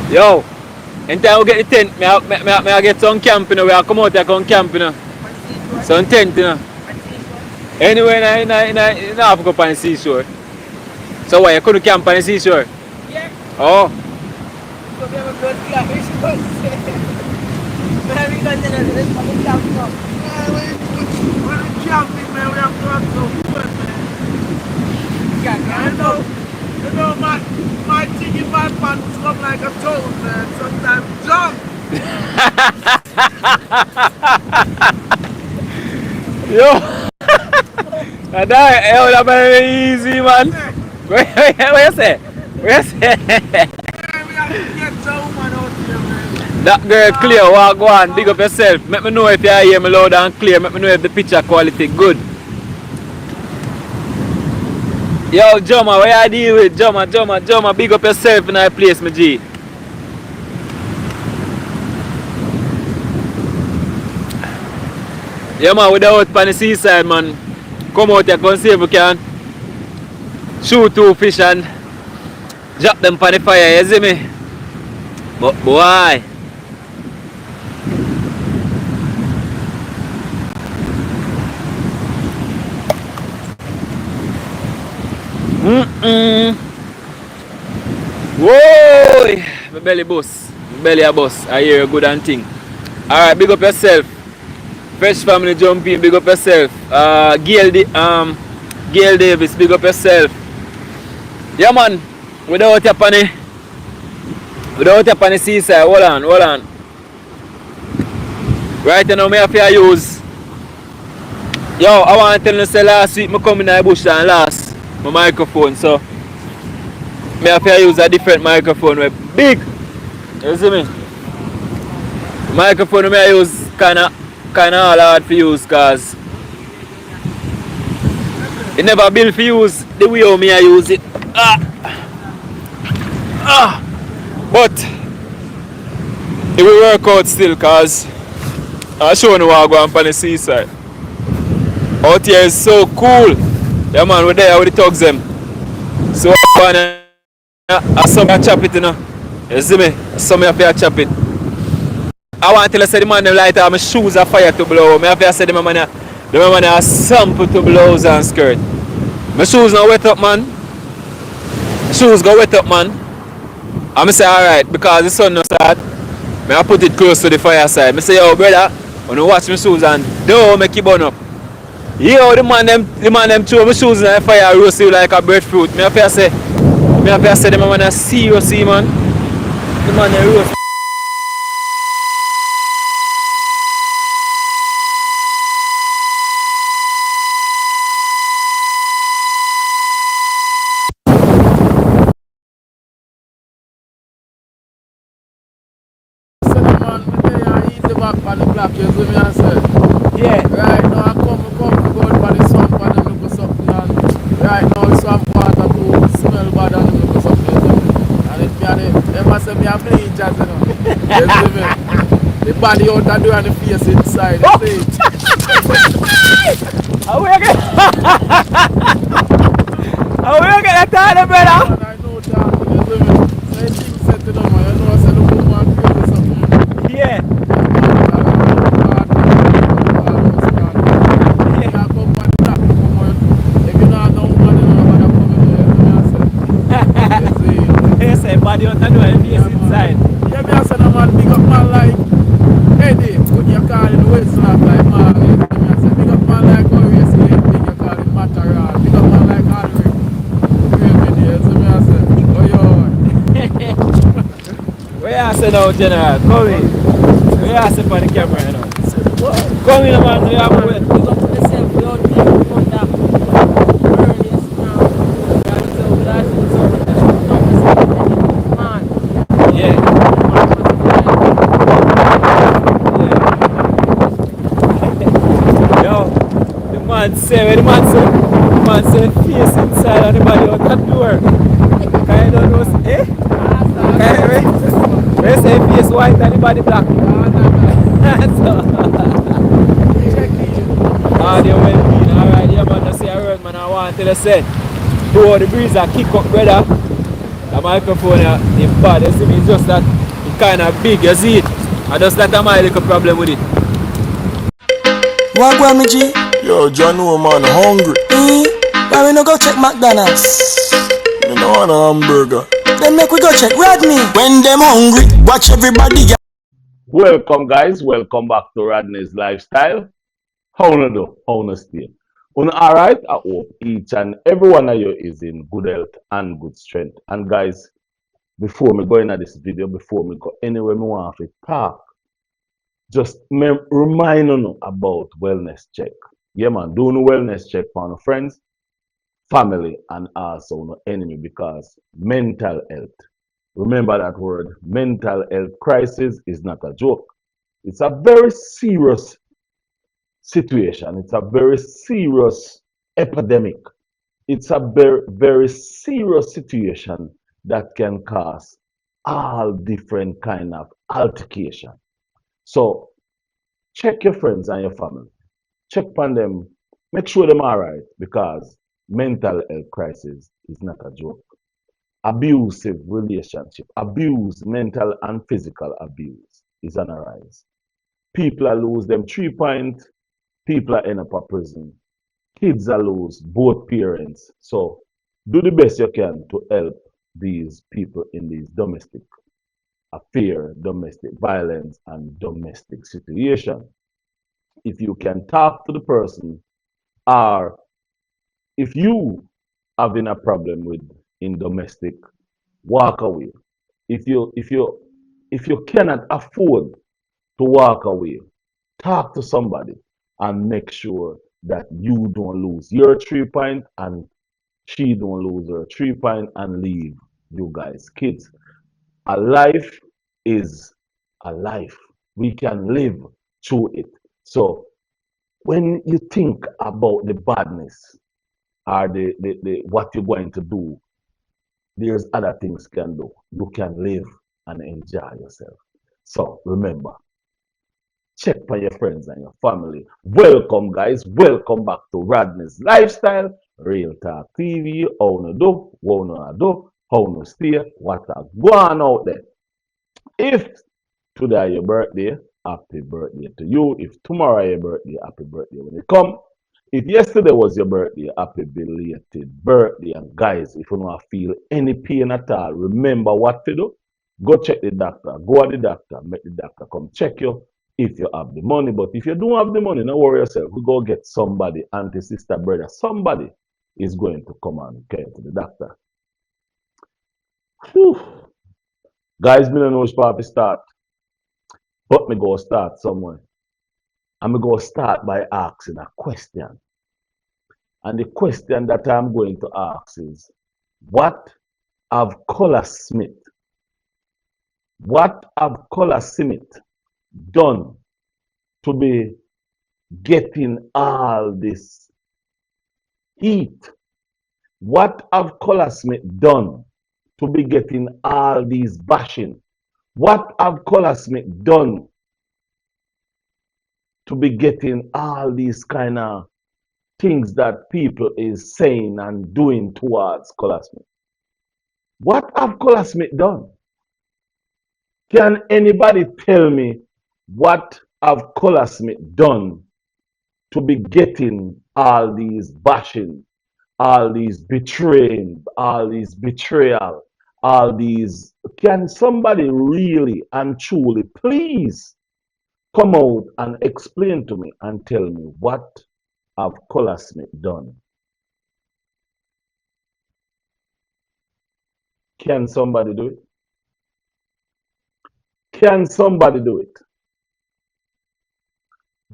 Yo, anytime we get the tent, I get some camping, we come out here come camping. Some tent, you know. Anyway, in Africa on the seashore. So why you couldn't camp on the seashore? Yeah. Oh. You know, my thing in my pants come like a toad, man. Sometimes jump. Yo. That very easy, man. Where you say? Where you say? That girl clear, walk go on, big up yourself. Let me know if you hear me loud and clear. Let me know if the picture quality good. Yo, Joma, where you deal with? Joma, big up yourself in that place, my G. Yeah, man, we out on the seaside, man. Come out here, come see if we can shoot 2 fish and drop them on the fire, you see me? But boy, whoa, my belly bust, my belly a bust. I hear a good and thing. Alright, big up yourself. Fresh family jump in, big up yourself. Gail Davis, big up yourself. Yeah, man, without your on the seaside, hold on. Right now, I have to use. Yo, I want to tell you, say last week I come in the bush and lost my microphone, so I have to use a different microphone with big. You see me? Microphone I use kinda all hard to use cause it never built for use the way how I use it. But it will work out still cause I'll show you what I go on the seaside. Out here is so cool. Yeah, man, we're there with the thugs them. So I saw me chop it, you know. You see me? I saw me chop it. I want to tell the man them light up my shoes are fire to blow. I have to say the man are sample to blouse and skirt. My shoes now wet up, man. Shoes go wet up, man. I say alright because the sun no start. I put it close to the fireside. I say, yo brother, when you watch my shoes and don't make it burn up. Yo, the man them throw my shoes in the fire roast you like a breadfruit. I have to say the man are serious, man. The man they roast. Yeah. Right now I come to go by the swamp and then look for something and right now the swamp water to smell bad and look for something. And it they must say me a bleach as you know. You see me? The body out and do and the face inside. You see it? How we get that time, brother? And I know that, you see me? So it things set to them, you know I said the woman crazy something. Yeah. Body out and do and face inside. Yeah, me I said a man big up man like Eddie, when you call him Westland like Marley. Me I said big up man like Orius, big you call him Mataral. Big up man like Henry. So me I said, oh yo. Where you say now, General? Come in. Where you say for the camera now? Come in, man. We have to wait. Big up to myself, we all people from that earliest now. Yeah. Yo, the man say face inside and the body out that door. Can you don't know, eh? Where you say face white and the body black? Audio well being. Alright, yeah man, I say a word man, I want to say. Though the breeze a kick up, brother. The microphone is bad, you see me, it's just that it's kind of big, you see it? I just that my little problem with it. What go me G? Yo, John, no man, hungry. Why we no go check McDonald's? Me no want a hamburger. Then make we go check Rodney. When them hungry, watch everybody. Welcome guys, welcome back to Rodney's Lifestyle. How you do? How you stay? Alright, I hope each and every one of you is in good health and good strength. And guys, before me go into this video, before me go anywhere me want to talk, just remind you about wellness check. Yeah man, do no wellness check for your friends, family, and also no enemy, because mental health. Remember that word, mental health crisis is not a joke. It's a very serious situation. It's a very serious epidemic. It's a very, very serious situation that can cause all different kind of altercation. So check your friends and your family. Check on them. Make sure them all right, because mental health crisis is not a joke. Abusive relationship, abuse, mental and physical abuse is on a rise. People are lose them 3 points, people are end up in prison. Kids are lose both parents. So do the best you can to help these people in these domestic affair, domestic violence, and domestic situation. If you can talk to the person, or if you having a problem with in domestic, walk away. If you cannot afford to walk away, talk to somebody and make sure that you don't lose your 3 points and she don't lose her 3 points and leave you guys kids. A life is a life. We can live through it. So when you think about the badness or the what you're going to do, there's other things you can do. You can live and enjoy yourself. So remember, check for your friends and your family. Welcome, guys. Welcome back to Rodney's Lifestyle, Real Talk TV. How no do, what no do, how no stay, what a go on out there. If today your birthday, happy birthday to you. If tomorrow your birthday, happy birthday when it come. If yesterday was your birthday, happy belated birthday. And guys, if you don't feel any pain at all, remember what to do. Go check the doctor. Go to the doctor. Make the doctor come check you if you have the money. But if you don't have the money, don't worry yourself. We go get somebody, auntie, sister, brother. Somebody is going to come and care to the doctor. Whew. Guys, me don't know which part to start. But me go start somewhere. I'm going to start by asking a question. And the question that I'm going to ask is, what have Colaz Smith done to be getting all this heat? What have Colaz Smith done to be getting all these bashing? What have Colaz Smith done to be getting all these kind of things that people is saying and doing towards Colaz Smith? What have Colaz Smith done? Can anybody tell me what have Colaz Smith done to be getting all these bashing, all these betraying, all these betrayal, all these? Can somebody really and truly please come out and explain to me and tell me what have Colaz Smith done? Can somebody do it? Can somebody do it?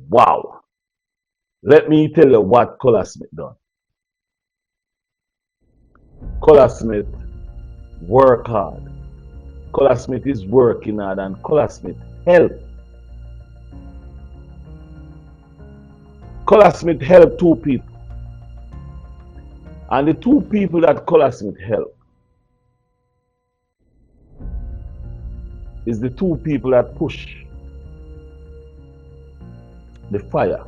Wow. Let me tell you what Colaz Smith done. Colaz Smith work hard. Colaz Smith is working hard, and Colaz Smith help. Colaz Smith helped 2 people. And the 2 people that Colaz Smith helped is the 2 people that push the fire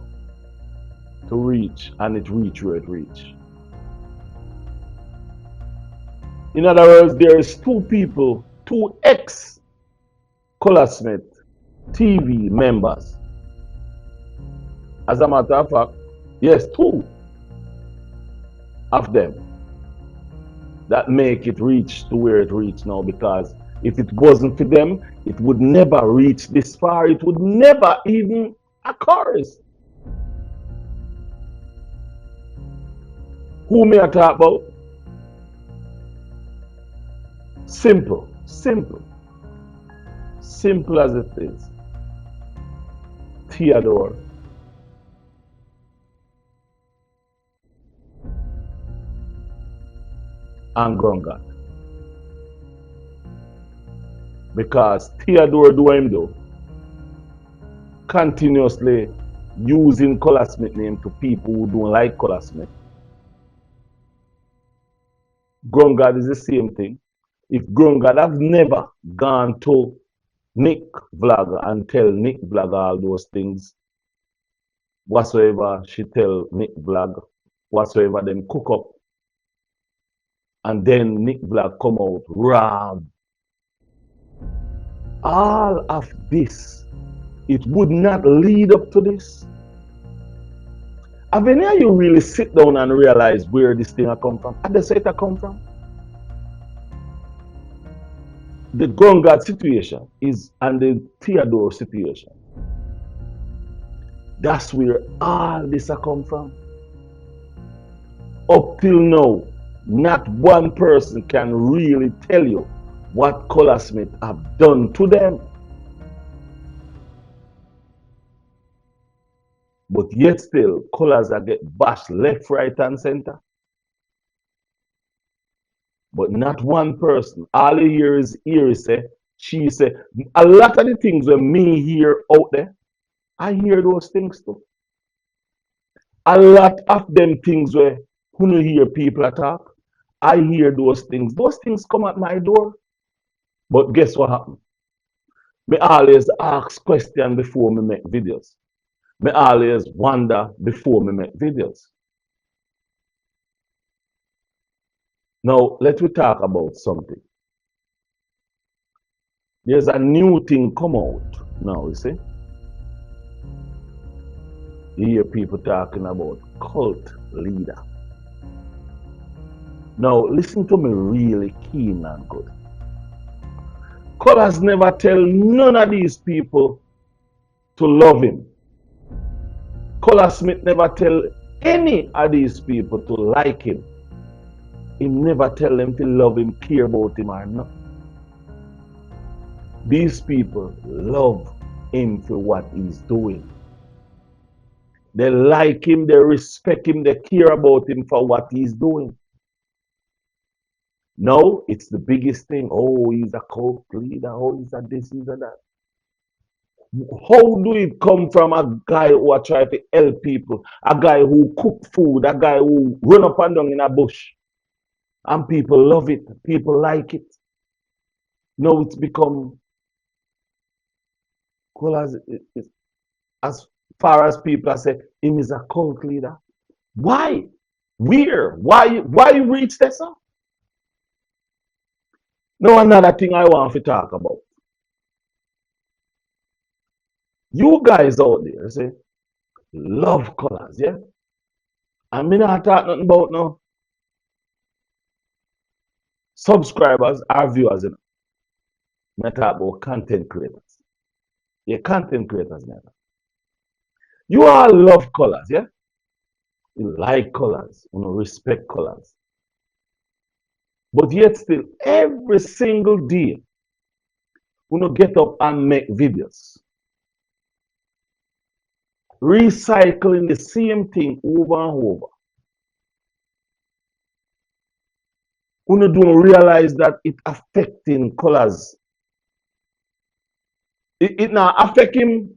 to reach, and it reach where it reach. In other words, there is two people, two ex Colaz Smith TV members. As a matter of fact, yes, two of them that make it reach to where it reach now, because if it wasn't for them, it would never reach this far. It would never even occur. Who may I talk about? Simple, simple, simple as it is. Theodore and Grungat. Because Theodore do him though, continuously using Colaz Smith name to people who don't like Colaz Smith. Grungat is the same thing. If Grungat have never gone to Nick Vlogger and tell Nick Vlogger all those things, whatsoever she tell Nick Vlog, whatsoever them cook up, and then Nick Vlog come out wrong. All of this, it would not lead up to this. Have any of you really sit down and realize where this thing come from? How does it come from? The Grungat situation is, and the Theodore situation. That's where all this come from. Up till now, not one person can really tell you what Colaz Smith have done to them. But yet still, Colaz get bashed left, right, and center. But not one person. All you hear is say, she say. A lot of the things that me hear out there, I hear those things too. A lot of them things where when you hear people talk, I hear those things. Those things come at my door. But guess what happened? Me always ask questions before me make videos. Me always wonder before me make videos. Now, let me talk about something. There's a new thing come out now, you see. You hear people talking about cult leader. Now, listen to me really keen and good. Colaz never tell none of these people to love him. Colaz Smith never tell any of these people to like him. He never tell them to love him, care about him or not. These people love him for what he's doing. They like him, they respect him, they care about him for what he's doing. No, it's the biggest thing. Oh, he's a cult leader. Oh, he's a this, he's a that. How do it come from a guy who are trying to help people, a guy who cook food, a guy who run up and down in a bush, and people love it, people like it? No, it's become cool as far as people say him is a cult leader. Why? Where? Why you reach this up? Now another thing I want to talk about. You guys out there say love Colaz, yeah? And me not talk nothing about no subscribers or viewers, you know. Me talk about content creators. Yeah, content creators now. You all love Colaz, yeah? You like Colaz, you know, respect Colaz. But yet still, every single day, you know, get up and make videos. Recycling the same thing over and over. You know, don't realize that it affecting Colaz. It now affect him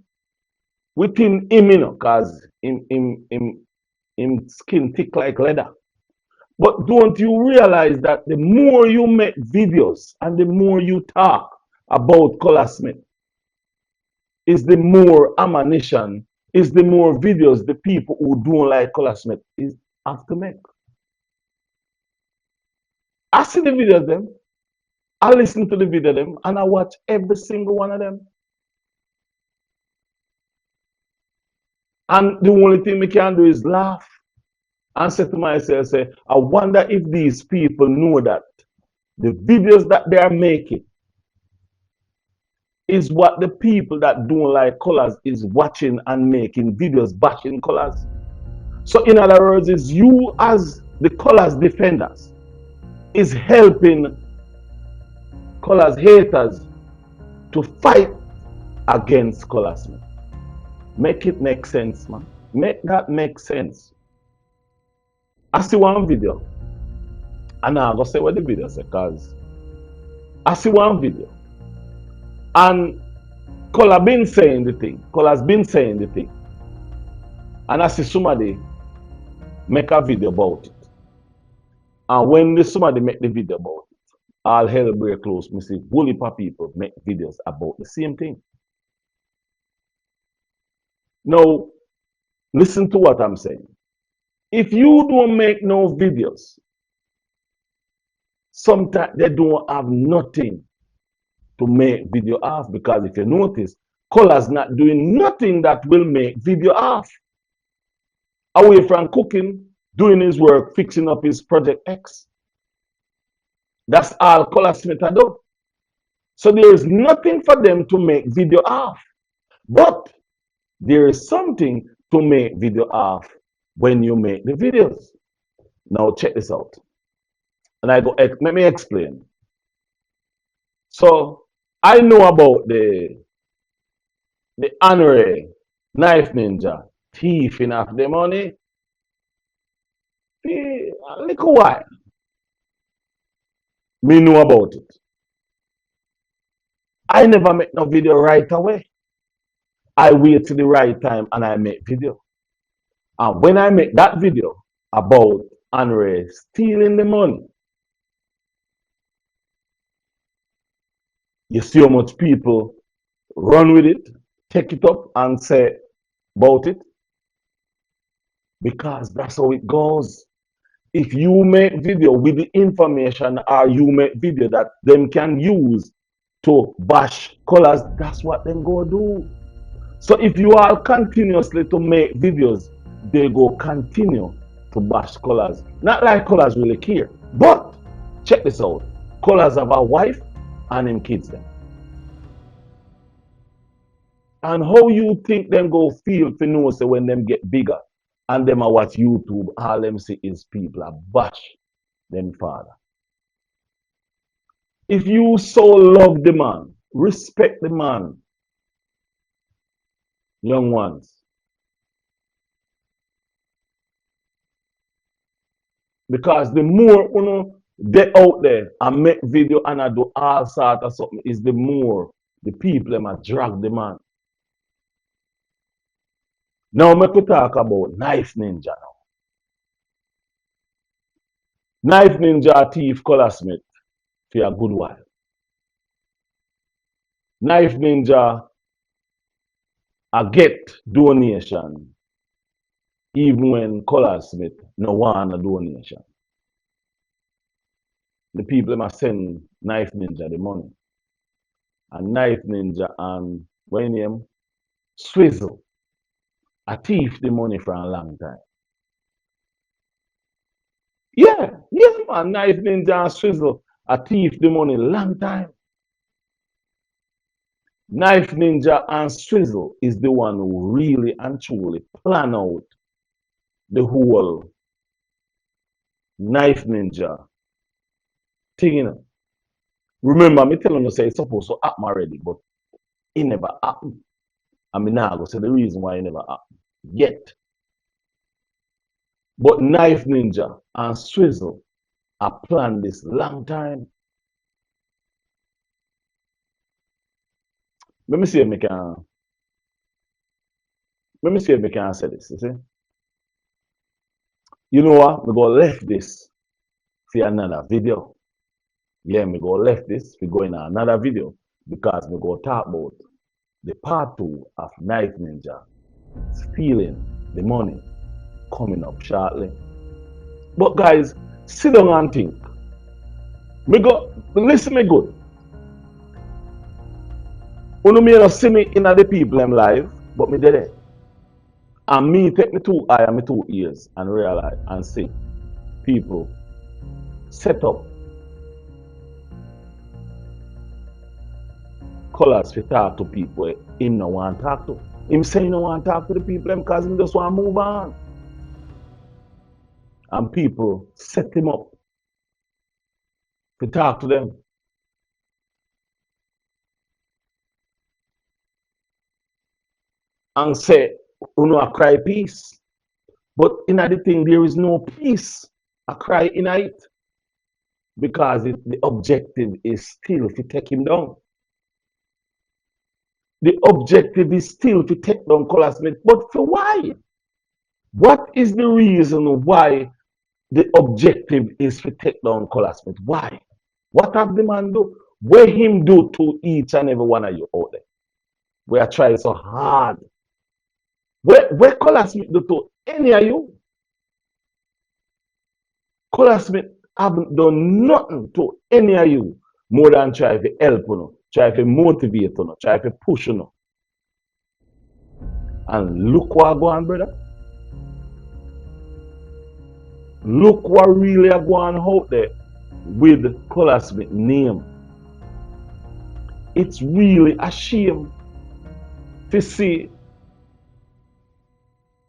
within him, you know, because him skin thick like leather. But don't you realize that the more you make videos and the more you talk about Colaz Smith, is the more ammunition is the more videos the people who don't like Colaz Smith is have to make. I see the videos them, I listen to the video them, and I watch every single one of them. And the only thing we can do is laugh and say to myself, say, I wonder if these people know that the videos that they are making is what the people that don't like Colaz is watching and making videos bashing Colaz. So in other words, is you as the Colaz defenders is helping Colaz haters to fight against Colaz Smith. Make it make sense, man. Make that make sense. I see one video, and I'm gonna say what the video says, because I see one video, and Colaz been saying the thing. Colaz been saying the thing, and I see somebody make a video about it. And when somebody make the video about it, all hell break loose. Me see whole heap of people make videos about the same thing. Now, listen to what I'm saying. If you don't make no videos, sometimes they don't have nothing to make video off, because if you notice, Colaz not doing nothing that will make video off. Away from cooking, doing his work, fixing up his Project X. That's all Colaz Smith do. So there is nothing for them to make video off. But there is something to make video off when you make the videos. Now check this out. And I go, let me explain. So I know about the honorary knife ninja thieving off the money for a little while. Me know about it. I never make no video right away. I wait till the right time and I make video. And when I make that video about Andre stealing the money, you see how much people run with it, take it up and say about it. Because that's how it goes. If you make video with the information, or you make video that them can use to bash Colaz, that's what them go do. So if you are continuously to make videos, they go continue to bash Colaz. Not like Colaz really care. But check this out. Colaz have a wife and him kids them. And how you think them go feel for know say when them get bigger and them a watch YouTube, all them see is people a bash them father. If you so love the man, respect the man, young ones. Because the more you know they out there and make video and I do all sort of something, is the more the people them a drag the man. Now we could talk about Knife Ninja now. Knife Ninja thief Colaz Smith for a good while. Knife Ninja a get donation even when Colaz Smith no want a donation. The people must send Knife Ninja the money. And Knife Ninja and what his name? Swizzle a thief the money for a long time. Yeah, man, Knife Ninja and Swizzle a thief the money long time. Knife Ninja and Swizzle is the one who really and truly plan out the whole Knife Ninja thing, you know. Remember, me telling you say it's supposed to happen already, but it never happened. I mean, now I go say the reason why it never happened yet. But Knife Ninja and Swizzle have planned this long time. Let me see if we can. Let me see if we can say this. You see, you know what? We go left this for another video. Yeah, we go left this. We go in another video because we go talk about the part 2 of Knife Ninja stealing the money coming up shortly. But guys, sit down and think. Listen me good. Unu may not see me in the people I'm live, but me dead. And me take me 2 eye and me 2 ears and realize and see people set up Colaz to talk to people him no want to talk to. Him say he no want to talk to the people because he just want to move on. And people set him up to talk to them. And say, uno a cry peace. But in the thing, there is no peace. I cry in it. Because the objective is still to take him down. The objective is still to take down Colaz Smith. But for why? What is the reason why the objective is to take down Colaz Smith? Why? What have the man do? What him do to each and every one of you out there? We are trying so hard. What Colaz Smith do to any of you? Colaz Smith haven't done nothing to any of you more than try to help you, try to motivate you, try to push you. And look what go on, brother. Look what really are going out there with Colaz Smith name. It's really a shame to see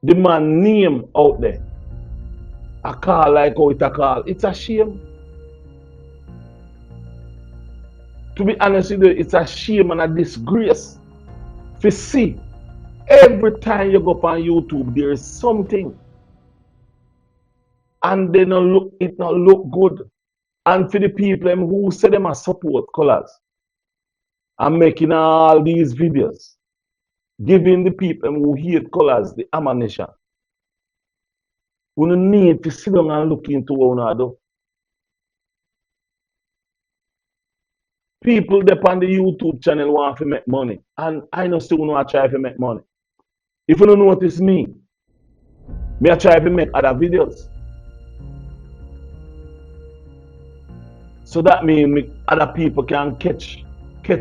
the man name out there. A call like how it a call. It's a shame. To be honest with you, it's a shame and a disgrace to see every time you go up on YouTube, there is something. And they not look, it not look good. And for the people who say them a support Colaz and making all these videos, giving the people who hate Colaz the ammunition. We need to sit down and look into what we do. People that on the YouTube channel want to make money. And I know still want to try to make money. If you don't notice me I try to make other videos. So that means other people can catch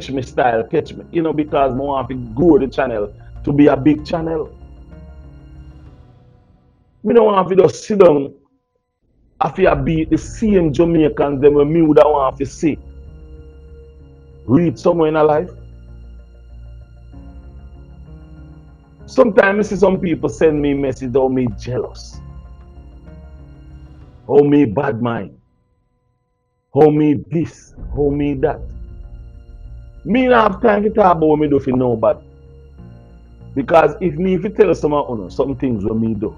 my style, catch me. You know, because I want to grow the channel to be a big channel. We don't want to just sit down after be the same Jamaicans them me would want to see. Read somewhere in our life. Sometimes I see some people send me messages, oh me jealous. Oh me bad mind. Oh me this. Oh me that. Me not have time to talk about what me do for nobody. Because if you tell someone some things what me do.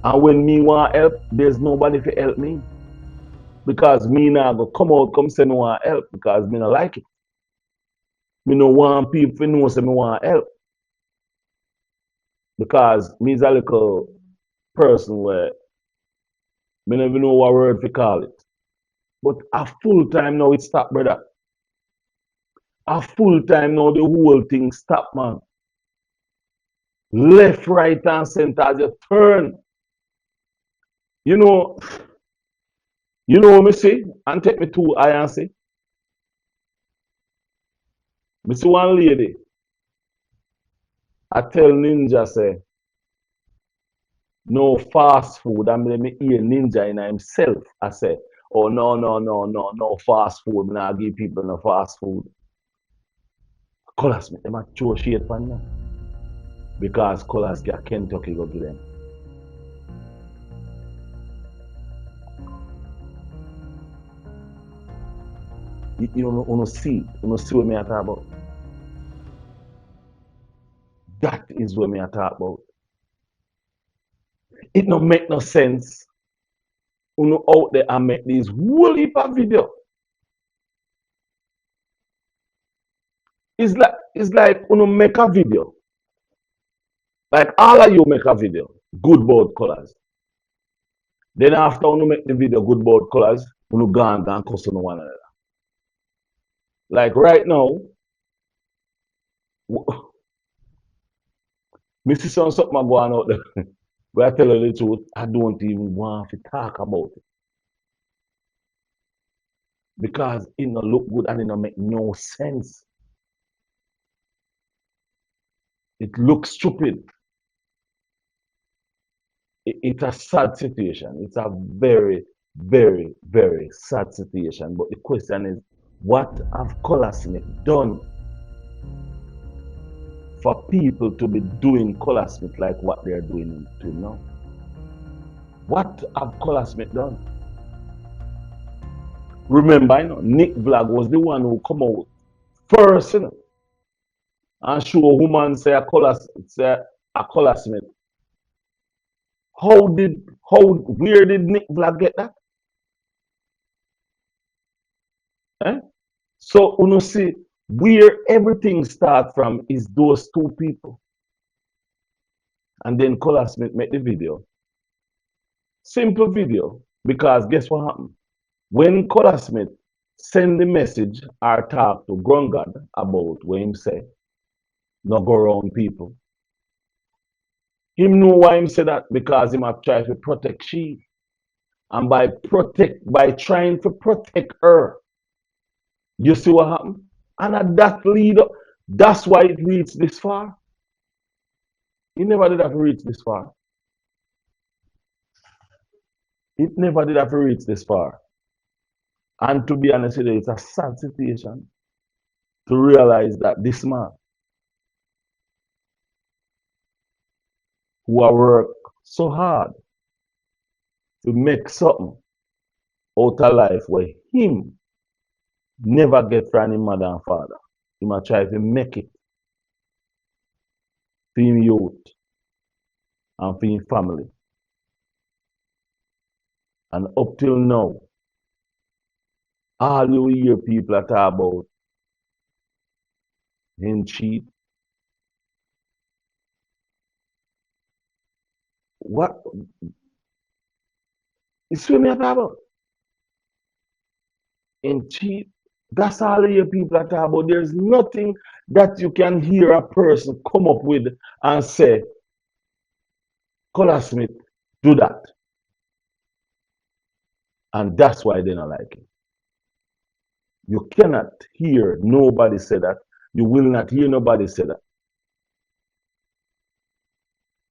And when me want help, there's nobody to help me. Because me now go come out, come say me want help because me not like it. Me no want people to know say me want help. Because me is a little person where me never know what word to call it. But a full time now it stop, brother. A full time now the whole thing stop, man. Left, right, and center as you turn. You know what me say? And take me to I and say. Me see one lady. I tell Ninja say, no fast food. I mean, me hear Ninja in himself. I say, oh no fast food. Me not give people no fast food. Colaz Smith, them a throw shade upon them. Because Colaz get Kentucky go give them. You see what me I talk about. That is what me I talk about. It don't make no sense. Out there and make these whole heap of video. It's like make a video. Like all of you make a video. Good about Colaz. Then after make the video good about Colaz, go and cuss on one another. Like right now, Me see something going out there. But I tell you the truth, I don't even want to talk about it. Because it don't look good and it don't make no sense. It looks stupid. It's a sad situation. It's a very, very, very sad situation. But the question is, what have Colaz Smith done for people to be doing Colaz Smith like what they're doing to him now? What have Colaz Smith done? Remember, Nick Vlog was the one who come out first, and show a woman say a Colaz Smith. Where did Nick Vlog get that? Eh? So, you see, where everything starts from is those two people. And then Colaz Smith make the video. Simple video. Because guess what happened? When Colaz Smith send the message or talk to Grungad about what him say, not go around people. Him know why him say that because him have tried to protect she. And by trying to protect her, you see what happened? And at that lead up, that's why it reached this far. It never did have to reach this far. It never did have to reach this far. And to be honest with you, it's a sad situation to realize that this man who have worked so hard to make something out of life where him never get from his mother and father. He might try to make it for him youth and for his family. And up till now, all you hear people are talk about him cheat. What? It's what me talk about. Him cheat. That's all you hear people are talk about. There's nothing that you can hear a person come up with and say, Colaz Smith, do that. And that's why they don't like him. You cannot hear nobody say that. You will not hear nobody say that.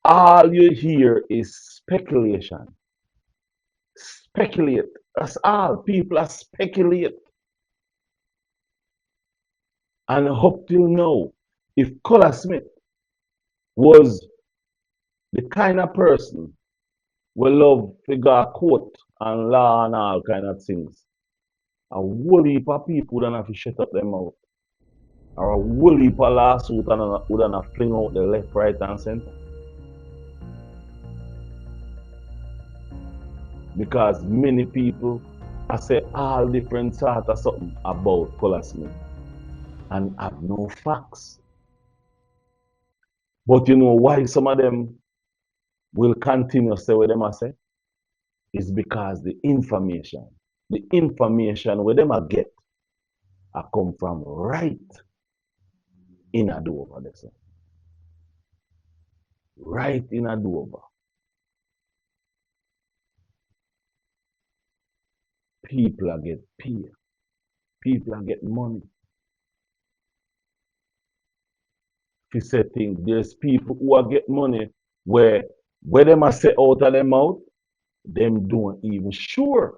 All you hear is speculation. Speculate. That's all. People are speculate. And up till now, if Colaz Smith was the kind of person who love to go to court and law and all kind of things, a whole heap of people don't have to shut up their mouth. Or a whole heap of lawsuit and would have fling out the left, right, and center. Because many people I say all different sort of something about Colaz Smith and have no facts. But you know why some of them will continue to say what them I say? It's because the information where them I get I come from right in a Dover. Right in a Dover. People are get paid. People are get money. If you say things, there's people who are get money where them are say out of their mouth, them don't even sure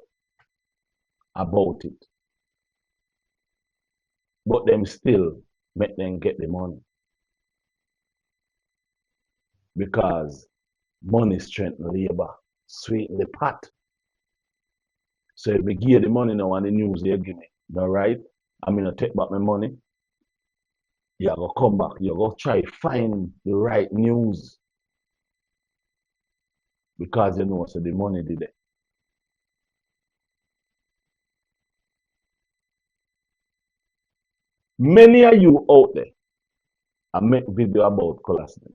about it. But them still make them get the money. Because money strengthens labor, sweeten the pot. So if we give the money now and the news they give me, all right, I'm gonna take back my money. You're gonna come back, you're gonna try find the right news. Because you know, so the money did it. Many of you out there, I make video about Colaz Smith,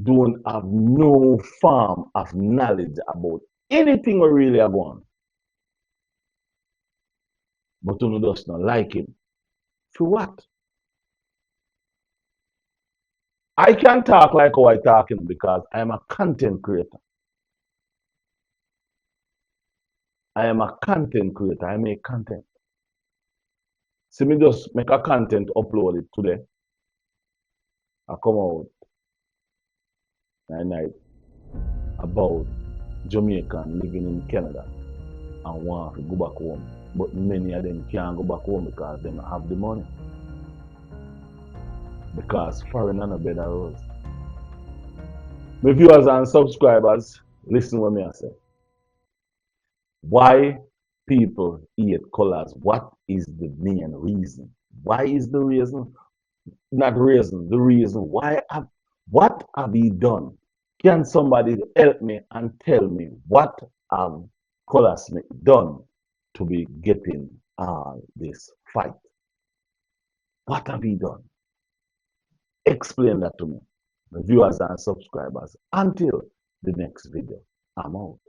don't have no form of knowledge about anything we really are going. But you just not like him. For what? I can talk like how I talking because I am a content creator. I am a content creator. I make content. See me just make a content, upload it today. I come out at night about Jamaican living in Canada and want to go back home. But many of them can't go back home because they don't have the money. Because foreign and a better roads. My viewers and subscribers, listen what me I say. Why people eat colors? What is the main reason? Why is the reason? Not reason, the reason why what have we done? Can somebody help me and tell me what have Colaz Smith done to be getting this fight? What have he done? Explain that to me, the viewers and subscribers. Until the next video, I'm out.